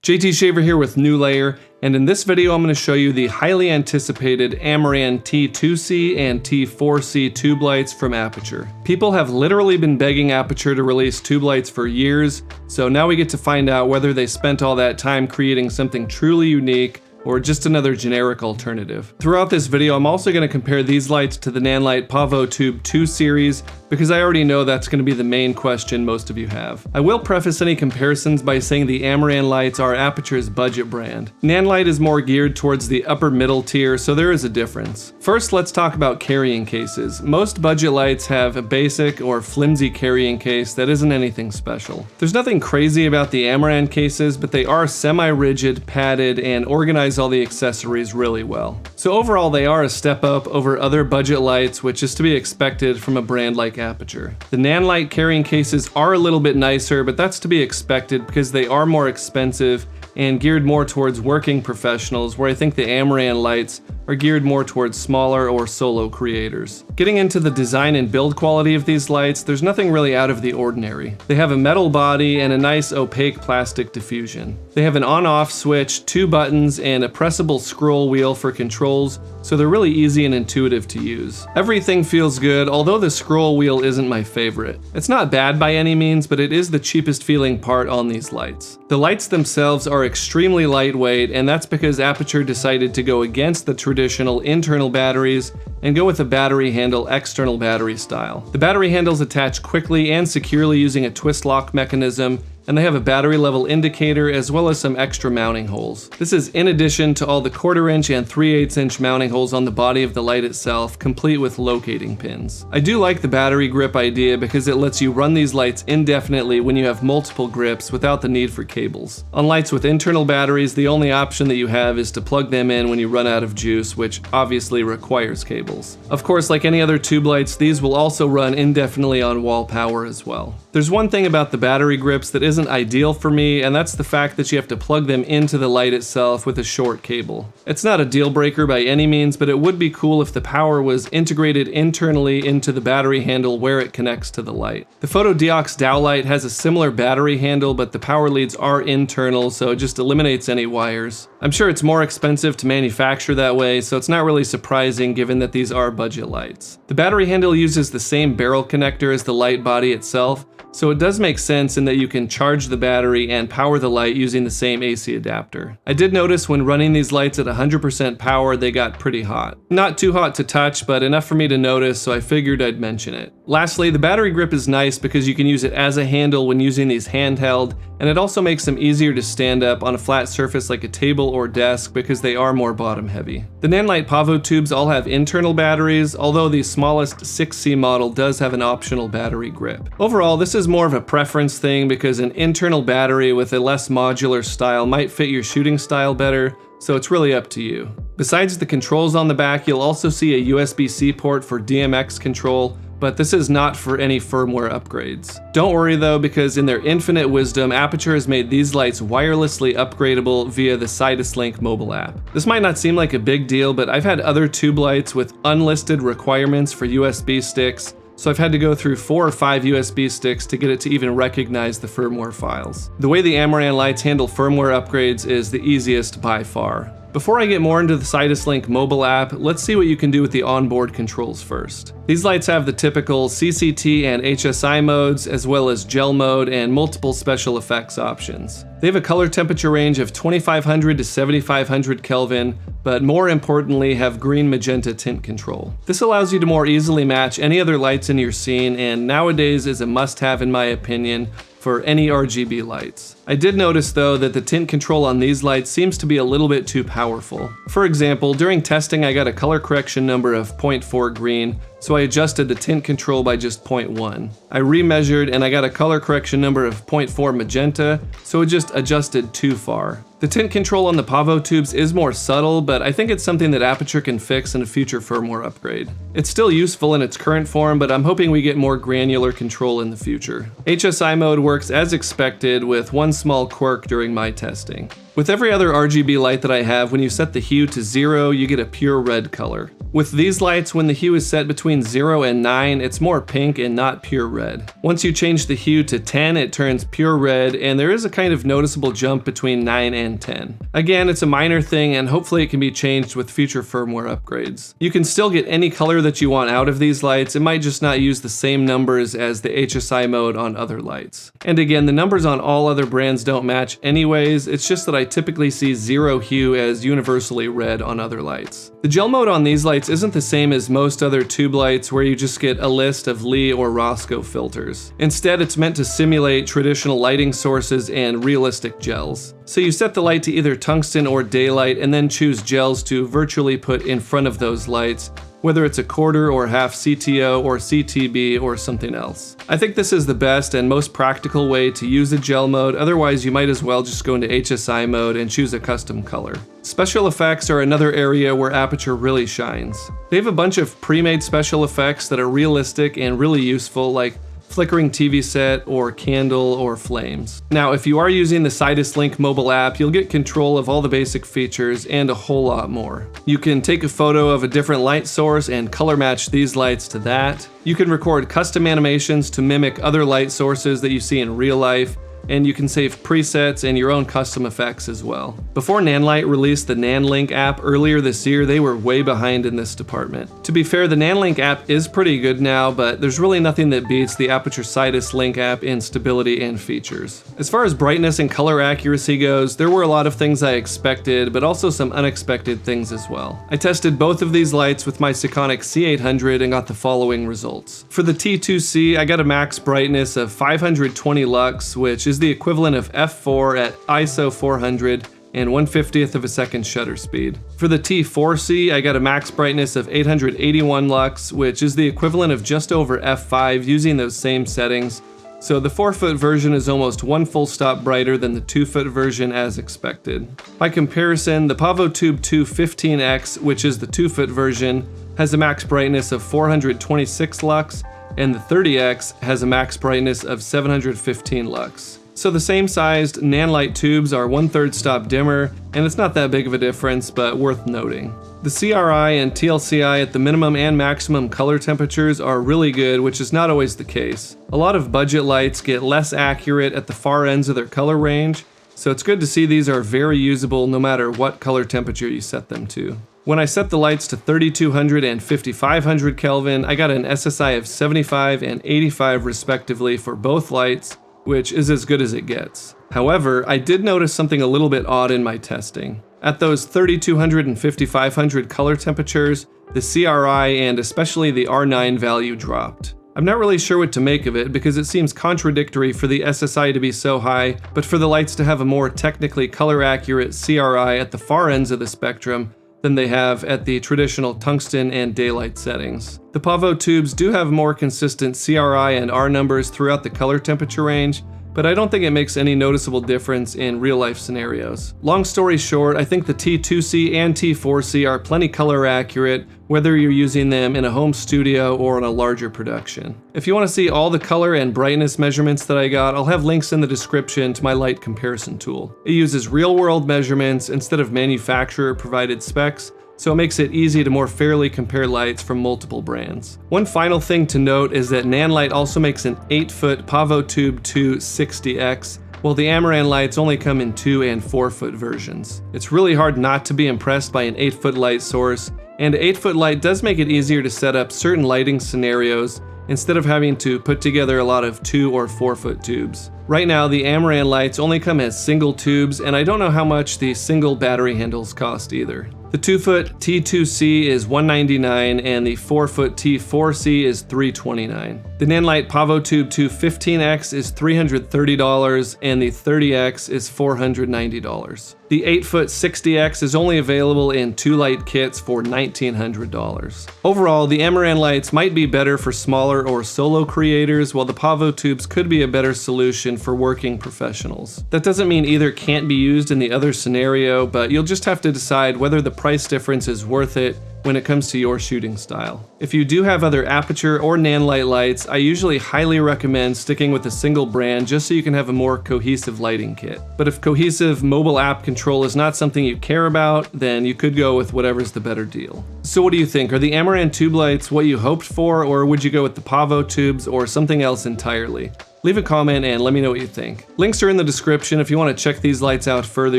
JT Shaver here with New Layer, and in this video I'm going to show you the highly anticipated Amaran T2c and T4c tube lights from Aputure. People have literally been begging Aputure to release tube lights for years, so now we get to find out whether they spent all that time creating something truly unique or just another generic alternative. Throughout this video, I'm also going to compare these lights to the Nanlite Pavotube II series, because I already know that's going to be the main question most of you have. I will preface any comparisons by saying the Amaran lights are Aputure's budget brand. Nanlite is more geared towards the upper middle tier, so there is a difference. First, let's talk about carrying cases. Most budget lights have a basic or flimsy carrying case that isn't anything special. There's nothing crazy about the Amaran cases, but they are semi-rigid, padded, and organize all the accessories really well. So overall, they are a step up over other budget lights, which is to be expected from a brand like Aputure. The Nanlite carrying cases are a little bit nicer, but that's to be expected because they are more expensive and geared more towards working professionals, where I think the Amaran lights are geared more towards smaller or solo creators. Getting into the design and build quality of these lights, there's nothing really out of the ordinary. They have a metal body and a nice opaque plastic diffusion. They have an on-off switch, 2 buttons, and a pressable scroll wheel for controls, so they're really easy and intuitive to use. Everything feels good, although the scroll wheel isn't my favorite. It's not bad by any means, but it is the cheapest feeling part on these lights. The lights themselves are extremely lightweight, and that's because Aputure decided to go against the traditional internal batteries and go with a battery handle external battery style. The battery handles attach quickly and securely using a twist lock mechanism, and they have a battery level indicator as well as some extra mounting holes. This is in addition to all the 1/4 inch and 3/8 inch mounting holes on the body of the light itself, complete with locating pins. I do like the battery grip idea because it lets you run these lights indefinitely when you have multiple grips without the need for cables. On lights with internal batteries, the only option that you have is to plug them in when you run out of juice, which obviously requires cables. Of course, like any other tube lights, these will also run indefinitely on wall power as well. There's one thing about the battery grips that isn't ideal for me, and that's the fact that you have to plug them into the light itself with a short cable. It's not a deal breaker by any means, but it would be cool if the power was integrated internally into the battery handle where it connects to the light. The Photodiox Dowlight has a similar battery handle, but the power leads are internal, so it just eliminates any wires. I'm sure it's more expensive to manufacture that way, so it's not really surprising given that these are budget lights. The battery handle uses the same barrel connector as the light body itself, so it does make sense in that you can charge the battery and power the light using the same AC adapter. I did notice when running these lights at 100% power, they got pretty hot. Not too hot to touch, but enough for me to notice, so I figured I'd mention it. Lastly, the battery grip is nice because you can use it as a handle when using these handheld, and it also makes them easier to stand up on a flat surface like a table or desk because they are more bottom heavy. The Nanlite Pavotubes all have internal batteries, although the smallest 6C model does have an optional battery grip. Overall, this is more of a preference thing because an internal battery with a less modular style might fit your shooting style better, so it's really up to you. Besides the controls on the back, you'll also see a USB-C port for DMX control, but this is not for any firmware upgrades. Don't worry though, because in their infinite wisdom, Aputure has made these lights wirelessly upgradable via the Sidus Link mobile app. This might not seem like a big deal, but I've had other tube lights with unlisted requirements for USB sticks, so I've had to go through 4 or 5 USB sticks to get it to even recognize the firmware files. The way the Amaran lights handle firmware upgrades is the easiest by far. Before I get more into the Sidus Link mobile app, let's see what you can do with the onboard controls first. These lights have the typical CCT and HSI modes, as well as gel mode and multiple special effects options. They have a color temperature range of 2500 to 7500 Kelvin, but more importantly have green magenta tint control. This allows you to more easily match any other lights in your scene, and nowadays is a must-have in my opinion for any RGB lights. I did notice though that the tint control on these lights seems to be a little bit too powerful. For example, during testing I got a color correction number of 0.4 green, so I adjusted the tint control by just 0.1. I remeasured and I got a color correction number of 0.4 magenta, so it just adjusted too far. The tint control on the Pavotubes is more subtle, but I think it's something that Aputure can fix in a future firmware upgrade. It's still useful in its current form, but I'm hoping we get more granular control in the future. HSI mode works as expected, with one small quirk during my testing. With every other RGB light that I have, when you set the hue to 0, you get a pure red color. With these lights, when the hue is set between 0 and 9, it's more pink and not pure red. Once you change the hue to 10, it turns pure red, and there is a kind of noticeable jump between 9 and 10. Again, it's a minor thing, and hopefully it can be changed with future firmware upgrades. You can still get any color that you want out of these lights, it might just not use the same numbers as the HSI mode on other lights. And again, the numbers on all other brands don't match anyways, it's just that I typically see 0 hue as universally red on other lights. The gel mode on these lights isn't the same as most other tube lights where you just get a list of Lee or Roscoe filters. Instead, it's meant to simulate traditional lighting sources and realistic gels. So you set the light to either tungsten or daylight and then choose gels to virtually put in front of those lights, whether it's a quarter or half CTO or CTB or something else. I think this is the best and most practical way to use a gel mode, otherwise you might as well just go into HSI mode and choose a custom color. Special effects are another area where Aputure really shines. They have a bunch of pre-made special effects that are realistic and really useful, like flickering TV set, or candle, or flames. Now, if you are using the Sidus Link mobile app, you'll get control of all the basic features and a whole lot more. You can take a photo of a different light source and color match these lights to that. You can record custom animations to mimic other light sources that you see in real life, and you can save presets and your own custom effects as well. Before Nanlite released the Nanlink app earlier this year, they were way behind in this department. To be fair, the Nanlink app is pretty good now, but there's really nothing that beats the Aputure Sidus Link app in stability and features. As far as brightness and color accuracy goes, there were a lot of things I expected, but also some unexpected things as well. I tested both of these lights with my Sekonic C800 and got the following results. For the T2c, I got a max brightness of 520 lux, which is the equivalent of f4 at ISO 400 and 1/50th of a second shutter speed. For the T4c, I got a max brightness of 881 lux, which is the equivalent of just over f5 using those same settings. So the 4-foot version is almost 1 full stop brighter than the 2-foot version as expected. By comparison, the Pavotube II 15X, which is the 2-foot version, has a max brightness of 426 lux, and the 30X has a max brightness of 715 lux. So the same sized Nanlite tubes are 1/3 stop dimmer, and it's not that big of a difference, but worth noting. The CRI and TLCI at the minimum and maximum color temperatures are really good, which is not always the case. A lot of budget lights get less accurate at the far ends of their color range, so it's good to see these are very usable no matter what color temperature you set them to. When I set the lights to 3200 and 5500 Kelvin, I got an SSI of 75 and 85 respectively for both lights, which is as good as it gets. However, I did notice something a little bit odd in my testing. At those 3200 and 5500 color temperatures, the CRI and especially the R9 value dropped. I'm not really sure what to make of it because it seems contradictory for the SSI to be so high, but for the lights to have a more technically color accurate CRI at the far ends of the spectrum than they have at the traditional tungsten and daylight settings. The Pavotubes do have more consistent CRI and R numbers throughout the color temperature range, but I don't think it makes any noticeable difference in real-life scenarios. Long story short, I think the T2c and T4c are plenty color accurate, whether you're using them in a home studio or in a larger production. If you want to see all the color and brightness measurements that I got, I'll have links in the description to my light comparison tool. It uses real-world measurements instead of manufacturer-provided specs, so it makes it easy to more fairly compare lights from multiple brands. One final thing to note is that Nanlite also makes an 8-foot Pavotube II 60X, while the Amaran lights only come in 2 and 4-foot versions. It's really hard not to be impressed by an 8-foot light source, and an 8-foot light does make it easier to set up certain lighting scenarios instead of having to put together a lot of 2 or 4-foot tubes. Right now, the Amaran lights only come as single tubes, and I don't know how much the single battery handles cost either. The 2-foot T2c is $199 and the 4-foot T4c is $329. The Nanlite Pavotube II 15X is $330 and the 30X is $490. The 8-foot 60X is only available in 2 light kits for $1,900. Overall, the Amaran lights might be better for smaller or solo creators, while the Pavotubes could be a better solution for working professionals. That doesn't mean either can't be used in the other scenario, but you'll just have to decide whether the price difference is worth it when it comes to your shooting style. If you do have other Aputure or Nanlite lights, I usually highly recommend sticking with a single brand just so you can have a more cohesive lighting kit. But if cohesive mobile app control is not something you care about, then you could go with whatever's the better deal. So what do you think? Are the Amaran tube lights what you hoped for, or would you go with the Pavo tubes or something else entirely? Leave a comment and let me know what you think. Links are in the description if you want to check these lights out further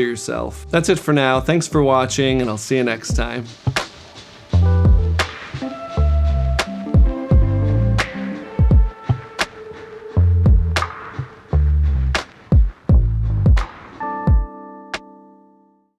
yourself. That's it for now, thanks for watching, and I'll see you next time.